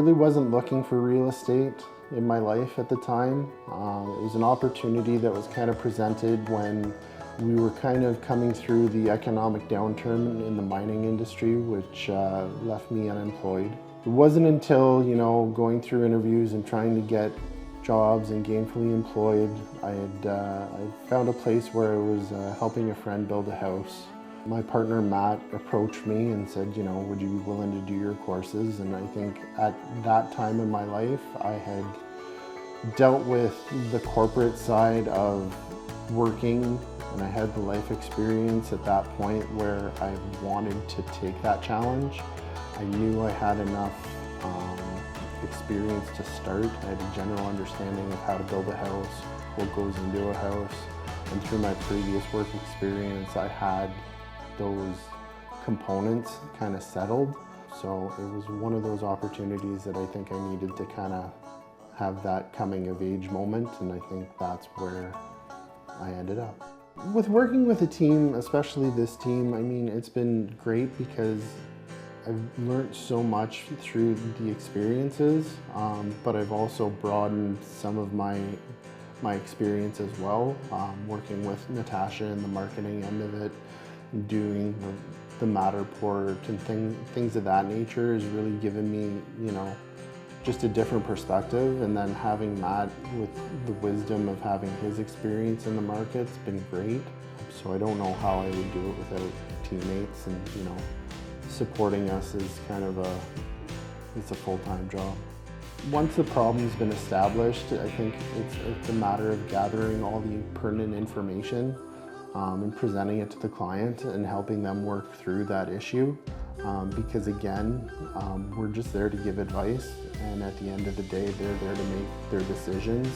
really wasn't looking for real estate in my life at the time. It was an opportunity that was kind of presented when we were kind of coming through the economic downturn in the mining industry, which left me unemployed. It wasn't until, going through interviews and trying to get jobs and gainfully employed, I found a place where I was helping a friend build a house. My partner Matt approached me and said, would you be willing to do your courses? And I think at that time in my life, I had dealt with the corporate side of working, and I had the life experience at that point where I wanted to take that challenge. I knew I had enough experience to start. I had a general understanding of how to build a house, what goes into a house, and through my previous work experience, I had those components kind of settled. So it was one of those opportunities that I think I needed to kind of have that coming of age moment, and I think that's where I ended up. With working with a team, especially this team, it's been great because I've learned so much through the experiences, but I've also broadened some of my experience as well, working with Natasha in the marketing end of it, doing the Matterport and things of that nature has really given me, just a different perspective. And then having Matt with the wisdom of having his experience in the market's been great. So I don't know how I would do it without teammates, and supporting us is kind of it's a full-time job. Once the problem's been established, I think it's a matter of gathering all the pertinent information and presenting it to the client and helping them work through that issue. Because again, we're just there to give advice, and at the end of the day, they're there to make their decisions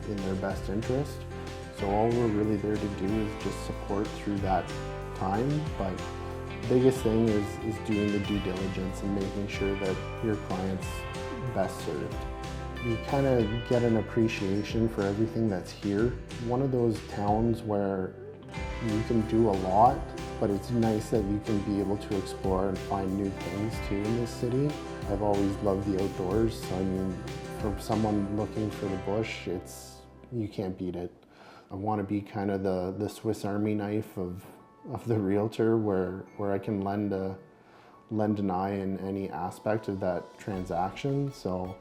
in their best interest. So all we're really there to do is just support through that time. But the biggest thing is doing the due diligence and making sure that your client's best served. You kind of get an appreciation for everything that's here. One of those towns where you can do a lot, but it's nice that you can be able to explore and find new things too in this city. I've always loved the outdoors, so for someone looking for the bush, you can't beat it. I want to be kind of the Swiss Army knife of the realtor, where I can lend an eye in any aspect of that transaction. So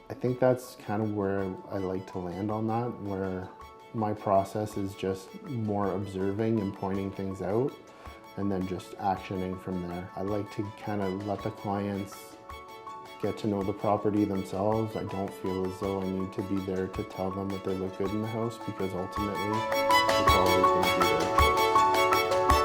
I think that's kind of where I like to land on that, where my process is just more observing and pointing things out, and then just actioning from there. I like to kind of let the clients get to know the property themselves. I don't feel as though I need to be there to tell them that they look good in the house, because ultimately it's always going to be there.